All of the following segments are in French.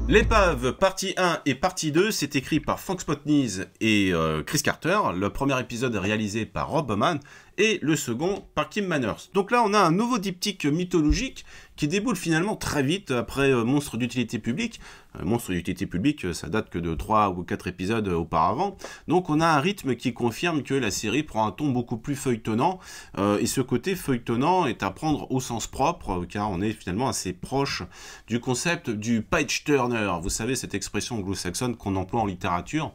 L'épave, partie 1 et partie 2, c'est écrit par Frank Spotnitz et Chris Carter. Le premier épisode est réalisé par Rob Bowman et le second par Kim Manners. Donc là, on a un nouveau diptyque mythologique qui déboule finalement très vite après Monstre d'utilité publique. Monstre d'utilité publique, ça date que de 3 ou 4 épisodes auparavant. Donc on a un rythme qui confirme que la série prend un ton beaucoup plus feuilletonnant. Et ce côté feuilletonnant est à prendre au sens propre, car on est finalement assez proche du concept du page-turner. Vous savez, cette expression anglo-saxonne qu'on emploie en littérature,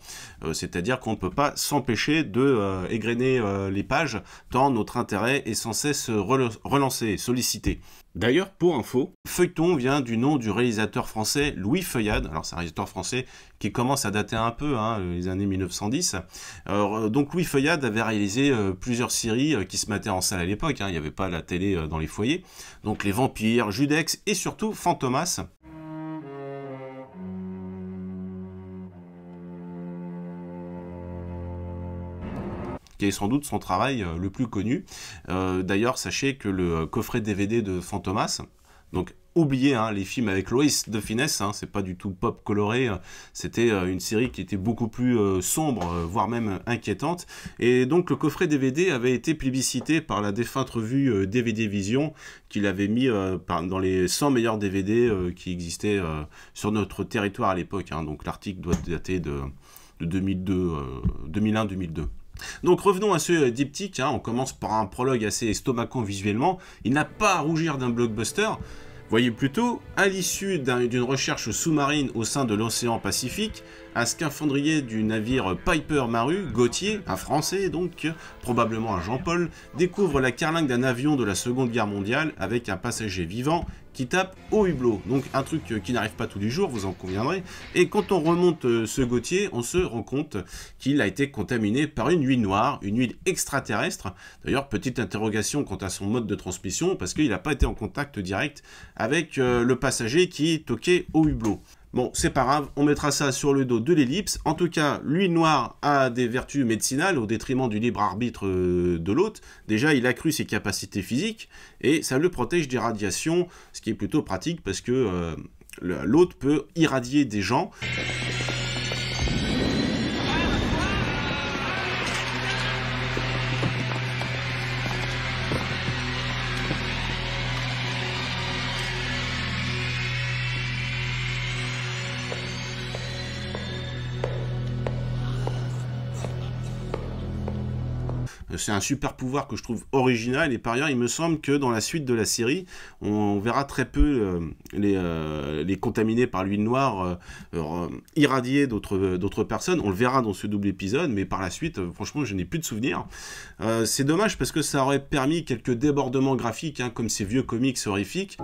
c'est-à-dire qu'on ne peut pas s'empêcher de égrener les pages, tant notre intérêt est sans cesse relancé, sollicité. D'ailleurs, pour info, feuilleton vient du nom du réalisateur français Louis Feuillade. Alors c'est un réalisateur français qui commence à dater un peu, les années 1910. Donc Louis Feuillade avait réalisé plusieurs séries qui se mettaient en salle à l'époque. Il n'y avait pas la télé dans les foyers. Donc Les Vampires, Judex et surtout Fantomas. Qui est sans doute son travail le plus connu. D'ailleurs, sachez que le coffret DVD de Fantomas, donc oubliez les films avec Lois de Finesse, c'est pas du tout pop coloré, c'était une série qui était beaucoup plus sombre, voire même inquiétante, et donc le coffret DVD avait été plébiscité par la défunte revue DVD Vision, qui l'avait mis dans les 100 meilleurs DVD qui existaient sur notre territoire à l'époque, donc l'article doit dater de 2001-2002. Donc revenons à ce diptyque, on commence par un prologue assez estomacant visuellement, il n'a pas à rougir d'un blockbuster. Voyez plutôt, à l'issue d'une recherche sous-marine au sein de l'océan Pacifique, un scaphandrier du navire Piper Maru, Gauthier, un Français donc, probablement un Jean-Paul, découvre la carlingue d'un avion de la Seconde Guerre mondiale avec un passager vivant qui tape au hublot. Donc un truc qui n'arrive pas tous les jours, vous en conviendrez. Et quand on remonte ce Gauthier, on se rend compte qu'il a été contaminé par une huile noire, une huile extraterrestre. D'ailleurs, petite interrogation quant à son mode de transmission, parce qu'il n'a pas été en contact direct avec le passager qui toquait au hublot. Bon, c'est pas grave, on mettra ça sur le dos de l'ellipse. En tout cas, l'huile noire a des vertus médicinales au détriment du libre arbitre de l'hôte. Déjà, il accrue ses capacités physiques et ça le protège des radiations, ce qui est plutôt pratique parce que l'hôte peut irradier des gens. C'est un super pouvoir que je trouve original et par ailleurs il me semble que dans la suite de la série on verra très peu les contaminés par l'huile noire irradier d'autres personnes. On le verra dans ce double épisode, mais par la suite franchement je n'ai plus de souvenirs. C'est dommage parce que ça aurait permis quelques débordements graphiques comme ces vieux comics horrifiques.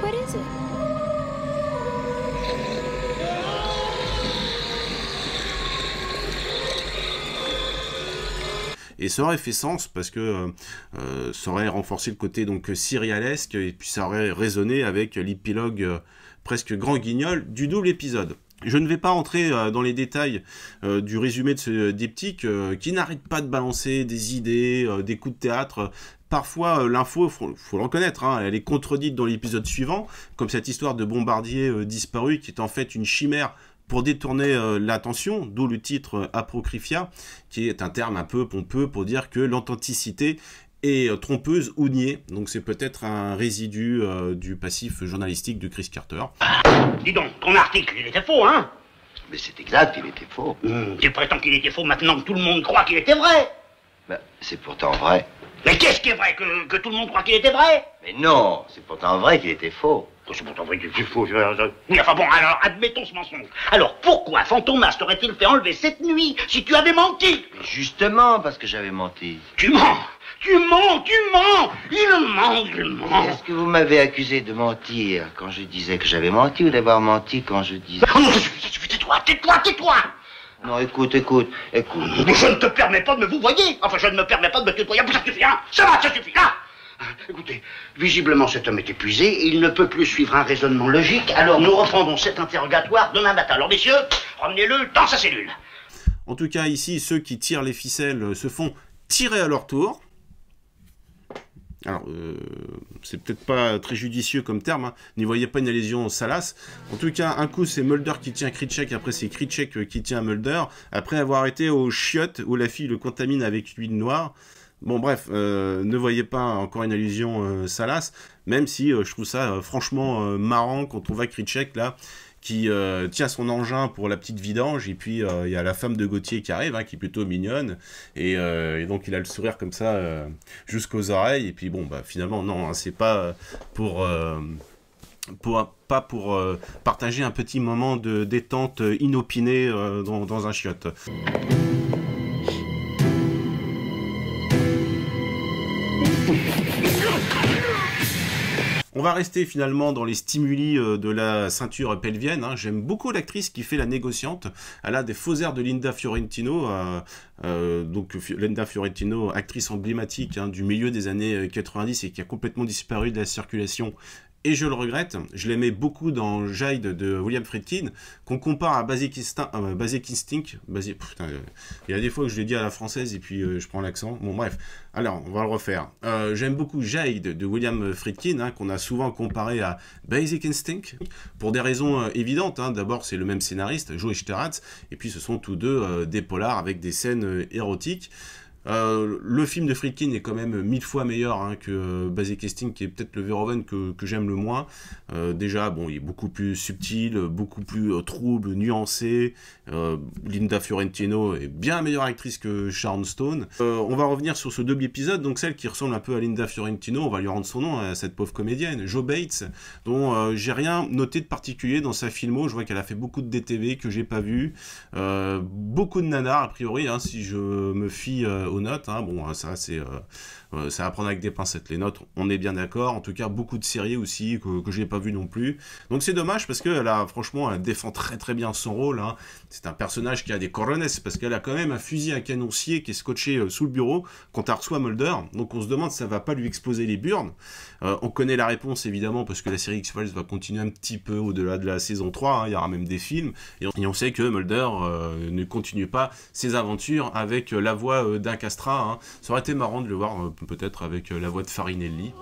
What is it? Et ça aurait fait sens parce que ça aurait renforcé le côté donc serialesque et puis ça aurait résonné avec l'épilogue presque grand guignol du double épisode. Je ne vais pas entrer dans les détails du résumé de ce diptyque qui n'arrête pas de balancer des idées, des coups de théâtre. Parfois, l'info, faut le reconnaître, elle est contredite dans l'épisode suivant, comme cette histoire de bombardier disparu qui est en fait une chimère pour détourner l'attention, d'où le titre Apocryphia, qui est un terme un peu pompeux pour dire que l'authenticité est trompeuse ou niée. Donc c'est peut-être un résidu du passif journalistique de Chris Carter. Dis donc, ton article, il était faux, hein? Mais c'est exact, il était faux. Tu prétends qu'il était faux maintenant que tout le monde croit qu'il était vrai. Ben, c'est pourtant vrai. Mais qu'est-ce qui est vrai, que tout le monde croit qu'il était vrai? Mais non, c'est pourtant vrai qu'il était faux. C'est pourtant vrai qu'il était faux. Oui, enfin bon, alors, admettons ce mensonge. Alors, pourquoi Fantomas t'aurait-il fait enlever cette nuit si tu avais menti? Mais justement, parce que j'avais menti. Tu mens! Tu mens! Tu mens! Il ment! Est-ce que vous m'avez accusé de mentir quand je disais que j'avais menti ou d'avoir menti quand je disais... Oh non, ça suffit, tais-toi! Non, écoute. Je ne te permets pas de me vous voyer. Enfin, je ne me permets pas de me tutoyer. Ça suffit, ça suffit, là. Écoutez, visiblement cet homme est épuisé et il ne peut plus suivre un raisonnement logique. Alors nous reprendrons cet interrogatoire demain matin. Alors messieurs, ramenez-le dans sa cellule. En tout cas, ici, ceux qui tirent les ficelles se font tirer à leur tour. Alors, c'est peut-être pas très judicieux comme terme, hein. N'y voyez pas une allusion salace. En tout cas, un coup, c'est Mulder qui tient Krycek, après c'est Krycek qui tient Mulder, après avoir été au chiottes où la fille le contamine avec l'huile noire. Bon, bref, ne voyez pas encore une allusion salace, même si je trouve ça franchement marrant quand on voit Krycek, là, qui tient son engin pour la petite vidange, et puis il y a la femme de Gauthier qui arrive, hein, qui est plutôt mignonne, et donc il a le sourire comme ça jusqu'aux oreilles, et puis bon, bah finalement non, hein, c'est pas pour partager un petit moment de détente inopinée dans un chiotte. On va rester finalement dans les stimuli de la ceinture pelvienne, hein. J'aime beaucoup l'actrice qui fait la négociante. Elle a des faux airs de Linda Fiorentino. Donc Linda Fiorentino, actrice emblématique, hein, du milieu des années 90 et qui a complètement disparu de la circulation. Et je le regrette, je l'aimais beaucoup dans Jade de William Friedkin, qu'on compare à Basic Instinct. Putain, il y a des fois que je l'ai dit à la française et puis je prends l'accent. Bon bref, alors on va le refaire. J'aime beaucoup Jade de William Friedkin, hein, qu'on a souvent comparé à Basic Instinct, pour des raisons évidentes, hein. D'abord c'est le même scénariste, Joe Esteratz, et puis ce sont tous deux des polars avec des scènes érotiques. Le film de Friedkin est quand même 1000 fois meilleur, hein, que Basic Instinct, qui est peut-être le Verhoeven que j'aime le moins. Déjà, bon, il est beaucoup plus subtil, beaucoup plus trouble, nuancé. Linda Fiorentino est bien meilleure actrice que Sharon Stone. On va revenir sur ce double épisode, donc celle qui ressemble un peu à Linda Fiorentino, on va lui rendre son nom à cette pauvre comédienne, Jo Bates, dont j'ai rien noté de particulier dans sa filmo. Je vois qu'elle a fait beaucoup de DTV que j'ai pas vu, beaucoup de nanars a priori, hein, si je me fie aux notes, hein. Bon, ça c'est à prendre avec des pincettes, les notes, on est bien d'accord. En tout cas, beaucoup de séries aussi que j'ai pas vu non plus. Donc c'est dommage parce qu'elle a, franchement, elle défend très très bien son rôle, hein. C'est un personnage qui a des corones parce qu'elle a quand même un fusil à canoncier qui est scotché sous le bureau quand elle reçoit Mulder. Donc on se demande si ça va pas lui exploser les burnes. On connaît la réponse évidemment parce que la série X-Files va continuer un petit peu au-delà de la saison 3, hein. Il y aura même des films. Et on sait que Mulder ne continue pas ses aventures avec la voix d'un castrat, hein. Ça aurait été marrant de le voir peut-être avec la voix de Farinelli.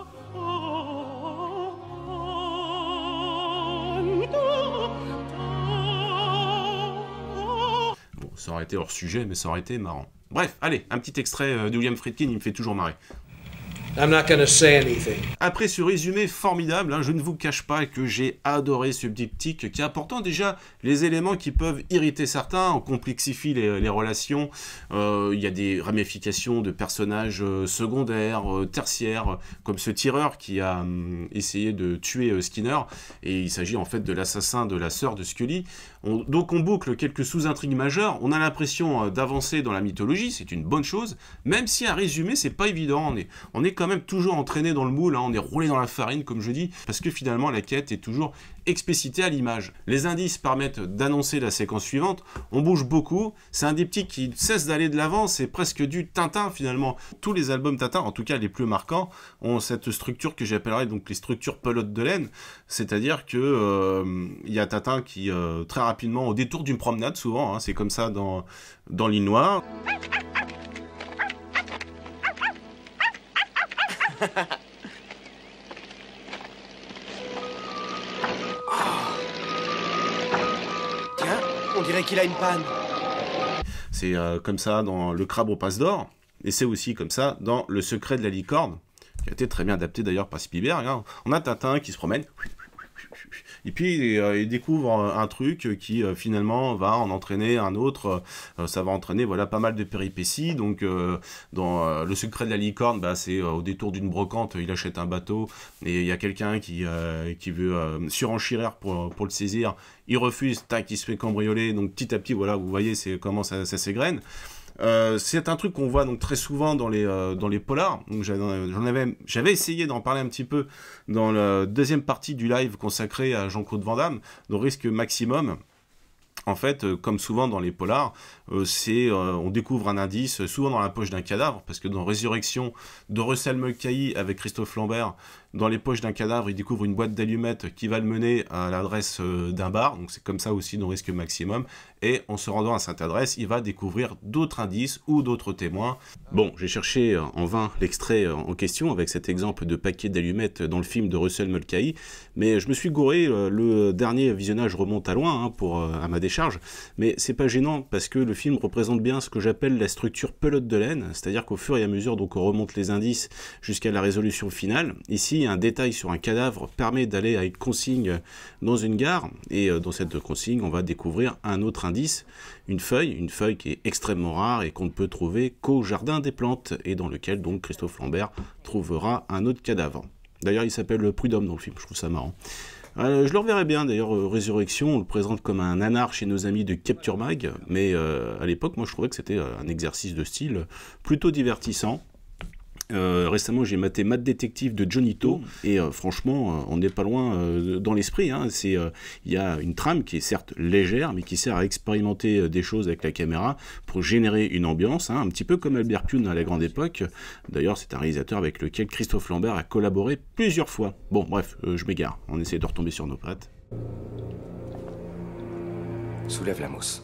Bon, ça aurait été hors sujet, mais ça aurait été marrant. Bref, allez, un petit extrait de William Friedkin, il me fait toujours marrer. I'm not gonna say anything. Après ce résumé formidable, hein, je ne vous cache pas que j'ai adoré ce diptyque qui apportant déjà les éléments qui peuvent irriter certains, on complexifie les relations, il y a des ramifications de personnages secondaires, tertiaires, comme ce tireur qui a essayé de tuer Skinner, et il s'agit en fait de l'assassin de la sœur de Scully. Donc on boucle quelques sous-intrigues majeures, on a l'impression d'avancer dans la mythologie, c'est une bonne chose, même si à résumer c'est pas évident, on est quand même toujours entraîné dans le moule, hein, on est roulé dans la farine comme je dis, parce que finalement la quête est toujours explicitée à l'image. Les indices permettent d'annoncer la séquence suivante, on bouge beaucoup, c'est un diptyque qui cesse d'aller de l'avant, c'est presque du Tintin finalement. Tous les albums Tintin, en tout cas les plus marquants, ont cette structure que j'appellerais donc les structures pelote de laine, c'est-à-dire que il y a Tintin qui très rapidement, au détour d'une promenade souvent, hein, c'est comme ça dans l'île Noire. Tiens, on dirait qu'il a une panne. C'est comme ça dans Le Crabe aux Passes d'Or, et c'est aussi comme ça dans Le Secret de la Licorne, qui a été très bien adapté d'ailleurs par Spielberg, hein. On a Tintin qui se promène, et puis il découvre un truc qui finalement va en entraîner un autre, ça va entraîner voilà pas mal de péripéties. Donc dans Le Secret de la Licorne, bah, c'est au détour d'une brocante, il achète un bateau et il y a quelqu'un qui veut surenchérir pour le saisir, il refuse, tac, il se fait cambrioler, donc petit à petit voilà, vous voyez c'est comment ça s'égrène. C'est un truc qu'on voit donc très souvent dans les polars. Donc j'avais essayé d'en parler un petit peu dans la deuxième partie du live consacré à Jean-Claude Van Damme, dans Risque Maximum. En fait, comme souvent dans les polars, on découvre un indice, souvent dans la poche d'un cadavre, parce que dans Résurrection de Russell Mulcahy avec Christophe Lambert, dans les poches d'un cadavre, il découvre une boîte d'allumettes qui va le mener à l'adresse d'un bar, donc c'est comme ça aussi dans Risque Maximum, et en se rendant à cette adresse, il va découvrir d'autres indices ou d'autres témoins. Bon, j'ai cherché en vain l'extrait en question avec cet exemple de paquet d'allumettes dans le film de Russell Mulcahy, mais je me suis gouré, le dernier visionnage remonte à loin à ma décharge, mais c'est pas gênant parce que le film représente bien ce que j'appelle la structure pelote de laine, c'est-à-dire qu'au fur et à mesure donc on remonte les indices jusqu'à la résolution finale. Ici, un détail sur un cadavre permet d'aller à une consigne dans une gare, et dans cette consigne, on va découvrir un autre indice, une feuille qui est extrêmement rare et qu'on ne peut trouver qu'au Jardin des Plantes, et dans lequel donc Christophe Lambert trouvera un autre cadavre. D'ailleurs, il s'appelle Prud'homme dans le film, je trouve ça marrant. Je le reverrai bien, d'ailleurs, Résurrection, on le présente comme un nanar chez nos amis de Capture Mag, mais à l'époque, moi je trouvais que c'était un exercice de style plutôt divertissant. Récemment j'ai maté Mad Detective de Johnny To et franchement on n'est pas loin dans l'esprit, hein. Il y a une trame qui est certes légère mais qui sert à expérimenter des choses avec la caméra pour générer une ambiance, hein, un petit peu comme Albert Kuhn à la grande époque. D'ailleurs c'est un réalisateur avec lequel Christophe Lambert a collaboré plusieurs fois. Bon bref, je m'égare, on essaie de retomber sur nos pattes. Soulève la mousse.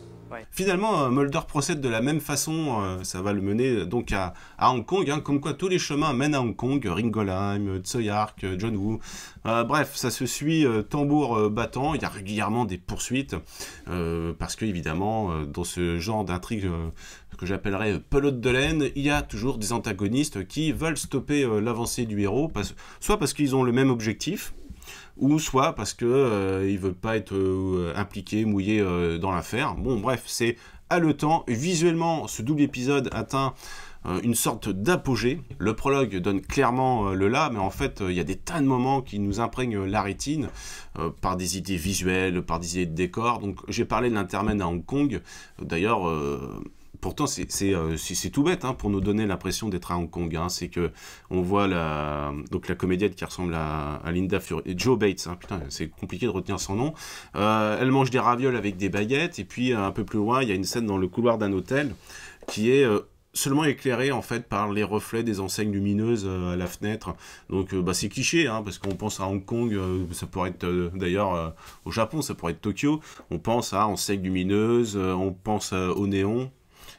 Finalement, Mulder procède de la même façon, ça va le mener donc à Hong Kong, hein, comme quoi tous les chemins mènent à Hong Kong, Ringolheim, Tsui Hark, John Woo, bref, ça se suit tambour battant, il y a régulièrement des poursuites, parce que évidemment, dans ce genre d'intrigue que j'appellerais pelote de laine, il y a toujours des antagonistes qui veulent stopper l'avancée du héros, soit parce qu'ils ont le même objectif, ou soit parce que ils veulent pas être impliqués, mouillés dans l'affaire. Bon bref, c'est haletant. Visuellement, ce double épisode atteint une sorte d'apogée. Le prologue donne clairement le là, mais en fait, il y a des tas de moments qui nous imprègnent la rétine par des idées visuelles, par des idées de décor. Donc j'ai parlé de l'intermède à Hong Kong. D'ailleurs... pourtant, c'est tout bête, hein, pour nous donner l'impression d'être à Hong Kong. Hein. C'est que on voit la comédienne qui ressemble à Linda Fury, Joe Bates. Hein, putain, c'est compliqué de retenir son nom. Elle mange des ravioles avec des baguettes, et puis un peu plus loin, il y a une scène dans le couloir d'un hôtel qui est seulement éclairée en fait par les reflets des enseignes lumineuses à la fenêtre. Donc c'est cliché, hein, parce qu'on pense à Hong Kong, ça pourrait être d'ailleurs au Japon, ça pourrait être Tokyo. On pense à enseignes lumineuses, on pense au néon.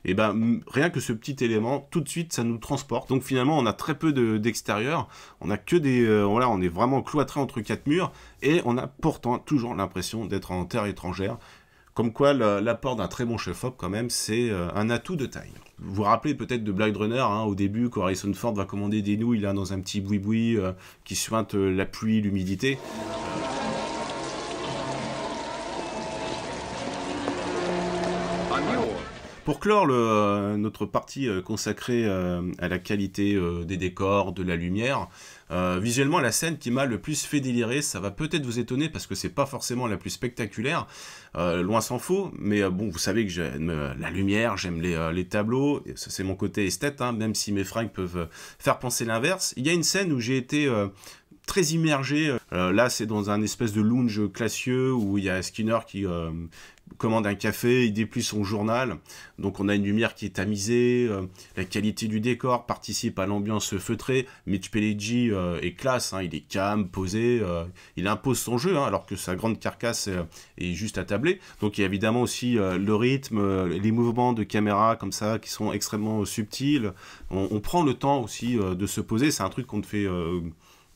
Et ben rien que ce petit élément, tout de suite ça nous transporte. Donc finalement on a très peu d'extérieur, on a que des voilà, on est vraiment cloîtré entre quatre murs et on a pourtant toujours l'impression d'être en terre étrangère. Comme quoi l'apport d'un très bon chef-op quand même, c'est un atout de taille. Vous vous rappelez peut-être de Blade Runner, hein, au début quand Harrison Ford va commander des nouilles là dans un petit boui-boui qui suinte la pluie, l'humidité. Pour clore notre partie consacrée à la qualité des décors, de la lumière, visuellement la scène qui m'a le plus fait délirer, ça va peut-être vous étonner parce que c'est pas forcément la plus spectaculaire, loin s'en faut, mais bon, vous savez que j'aime la lumière, j'aime les tableaux, et ça c'est mon côté esthète, hein, même si mes fringues peuvent faire penser l'inverse. Il y a une scène où j'ai été... très immergé, là c'est dans un espèce de lounge classieux où il y a Skinner qui commande un café, il déplie son journal, donc on a une lumière qui est tamisée, la qualité du décor participe à l'ambiance feutrée. Mitch Pileggi est classe, hein, il est calme, posé, il impose son jeu, hein, alors que sa grande carcasse est juste attablée. Donc il y a évidemment aussi le rythme, les mouvements de caméra comme ça qui sont extrêmement subtils. On prend le temps aussi de se poser, c'est un truc qu'on ne fait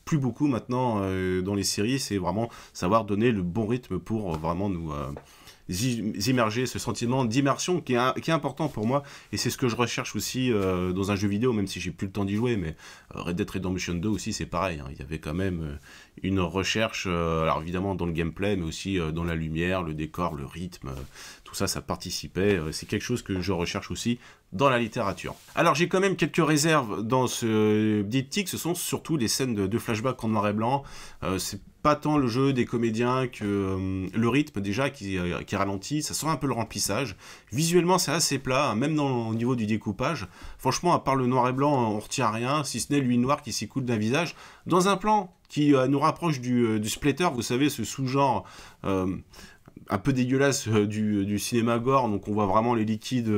plus beaucoup maintenant dans les séries, c'est vraiment savoir donner le bon rythme pour vraiment nous immerger, ce sentiment d'immersion qui est important pour moi, et c'est ce que je recherche aussi dans un jeu vidéo, même si j'ai plus le temps d'y jouer, mais Red Dead Redemption 2 aussi c'est pareil, hein, il y avait quand même une recherche, alors évidemment dans le gameplay, mais aussi dans la lumière, le décor, le rythme, tout ça, ça participait, c'est quelque chose que je recherche aussi dans la littérature. Alors j'ai quand même quelques réserves dans ce diptyque, ce sont surtout les scènes de flashback en noir et blanc, c'est pas tant le jeu des comédiens que le rythme déjà qui ralentit, ça sent un peu le remplissage. Visuellement c'est assez plat, hein, même au niveau du découpage. Franchement, à part le noir et blanc, on retient rien, si ce n'est l'huile noire qui s'écoule d'un visage. Dans un plan qui nous rapproche du splatter, vous savez, ce sous-genre un peu dégueulasse du cinéma gore, donc on voit vraiment les liquides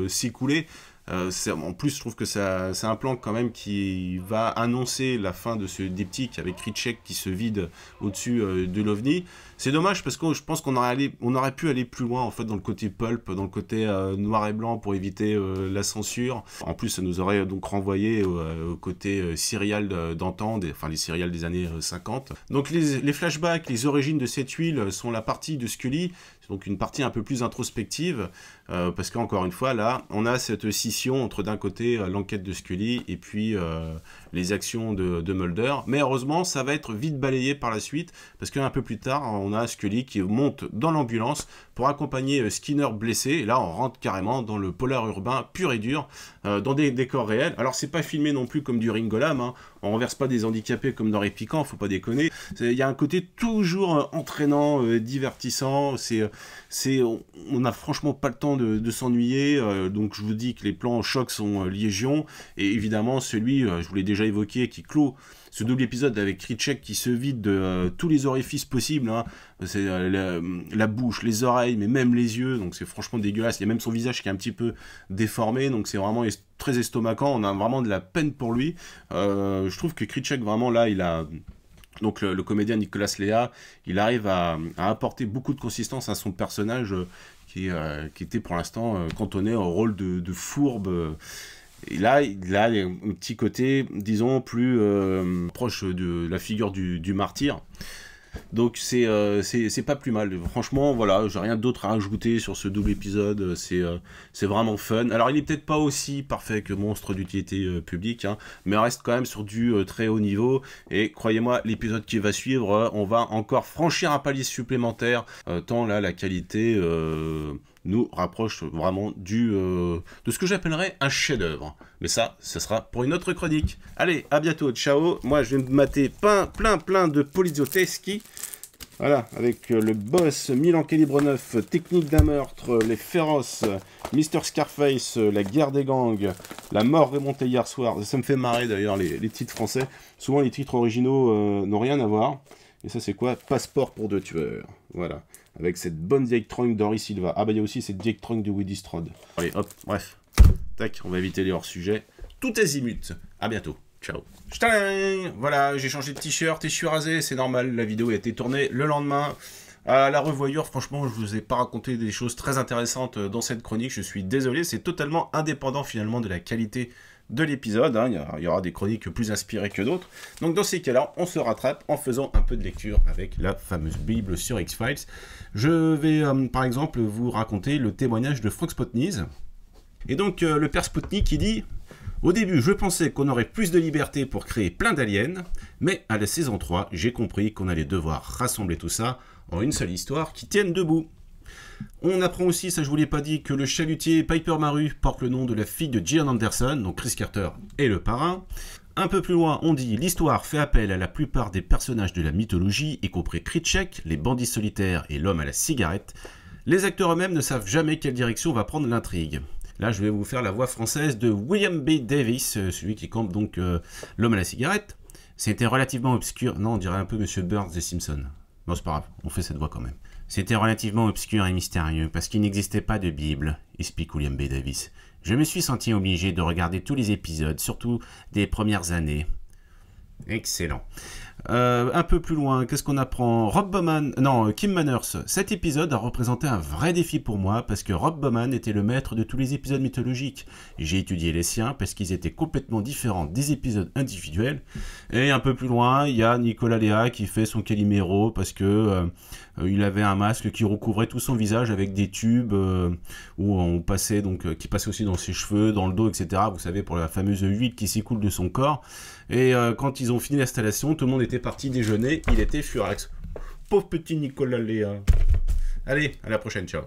s'écouler. En plus, je trouve que c'est un plan quand même qui va annoncer la fin de ce diptyque avec Krycek qui se vide au-dessus de l'OVNI. C'est dommage parce que je pense qu'on aurait pu aller plus loin en fait dans le côté pulp, dans le côté noir et blanc pour éviter la censure. En plus, ça nous aurait donc renvoyé au côté serial d'antan, enfin les serials des années 50. Donc les flashbacks, les origines de cette huile sont la partie de Scully, donc une partie un peu plus introspective, parce qu'encore une fois, là, on a cette scission entre d'un côté l'enquête de Scully et puis les actions de Mulder. Mais heureusement, ça va être vite balayé par la suite, parce qu'un peu plus tard, on a Scully qui monte dans l'ambulance pour accompagner Skinner blessé. Et là, on rentre carrément dans le polar urbain pur et dur, dans des décors réels. Alors, c'est pas filmé non plus comme du Ringolam, hein. On renverse pas des handicapés comme dans Répliquant, faut pas déconner. Il y a un côté toujours entraînant, divertissant. On n'a franchement pas le temps de s'ennuyer. Donc, je vous dis que les plans en choc sont légion. Et évidemment, celui, je vous l'ai déjà évoqué, qui clôt ce double épisode avec Krycek qui se vide de tous les orifices possibles, hein. C'est la bouche, les oreilles, mais même les yeux, donc c'est franchement dégueulasse. Il y a même son visage qui est un petit peu déformé, donc c'est vraiment très estomacant. On a vraiment de la peine pour lui. Je trouve que Krycek, vraiment là, il a... Donc le comédien Nicolas Léa, il arrive à apporter beaucoup de consistance à son personnage qui était pour l'instant cantonné au rôle de fourbe. Et là, il a un petit côté, disons, plus proche de la figure du martyr. Donc c'est pas plus mal. Franchement, voilà, j'ai rien d'autre à rajouter sur ce double épisode. C'est vraiment fun. Alors, il est peut-être pas aussi parfait que Monstre d'utilité publique, hein, mais on reste quand même sur du très haut niveau. Et croyez-moi, l'épisode qui va suivre, on va encore franchir un palier supplémentaire, tant là, la qualité... nous rapproche vraiment de ce que j'appellerais un chef-d'œuvre. Mais ça sera pour une autre chronique. Allez, à bientôt, ciao. Moi, je vais me mater plein de Polizioteschi. Voilà, avec le boss, Milan Calibre 9, Technique d'un meurtre, les féroces, Mr Scarface, la guerre des gangs, la mort remontée hier soir. Ça me fait marrer d'ailleurs les titres français. Souvent, les titres originaux n'ont rien à voir. Et ça, c'est quoi? Passeport pour deux tueurs. Voilà. Avec cette bonne vieille tronque d'Henri Silva. Ah bah il y a aussi cette vieille tronque de Woody Strode. Allez hop, bref. Tac, on va éviter les hors-sujets. Tout azimut. À bientôt. Ciao. Ch'tain. Voilà, j'ai changé de t-shirt et je suis rasé. C'est normal, la vidéo a été tournée le lendemain. À la revoyure, franchement, je vous ai pas raconté des choses très intéressantes dans cette chronique. Je suis désolé, c'est totalement indépendant finalement de la qualité de l'épisode, hein. Il y aura des chroniques plus inspirées que d'autres. Donc dans ces cas-là, on se rattrape en faisant un peu de lecture avec la fameuse Bible sur X-Files. Je vais par exemple vous raconter le témoignage de Frank Spotnitz. Et donc le père Spotnik qui dit: au début, je pensais qu'on aurait plus de liberté pour créer plein d'aliens, mais à la saison 3, j'ai compris qu'on allait devoir rassembler tout ça en une seule histoire qui tienne debout. On apprend aussi, ça je vous l'ai pas dit, que le chalutier Piper Maru porte le nom de la fille de Gillian Anderson, donc Chris Carter et le parrain. Un peu plus loin, on dit: l'histoire fait appel à la plupart des personnages de la mythologie, y compris Krycek, les bandits solitaires et l'homme à la cigarette. Les acteurs eux-mêmes ne savent jamais quelle direction va prendre l'intrigue. Là, je vais vous faire la voix française de William B. Davis, celui qui campe donc l'homme à la cigarette. C'était relativement obscur. Non, on dirait un peu Monsieur Burns des Simpsons. Bon, c'est pas grave, on fait cette voix quand même. C'était relativement obscur et mystérieux, parce qu'il n'existait pas de Bible, explique William B. Davis. Je me suis senti obligé de regarder tous les épisodes, surtout des premières années. Excellent. Un peu plus loin, qu'est-ce qu'on apprend? Kim Manners. Cet épisode a représenté un vrai défi pour moi parce que Rob Bowman était le maître de tous les épisodes mythologiques. J'ai étudié les siens parce qu'ils étaient complètement différents des épisodes individuels. Et un peu plus loin, il y a Nicolas Léa qui fait son Calimero parce que il avait un masque qui recouvrait tout son visage avec des tubes où on passait qui passait aussi dans ses cheveux, dans le dos, etc. Vous savez, pour la fameuse huile qui s'écoule de son corps. Et quand ils ont fini l'installation, tout le monde était parti déjeuner, il était furax. Pauvre petit Nicolas Léa. Allez, à la prochaine, ciao.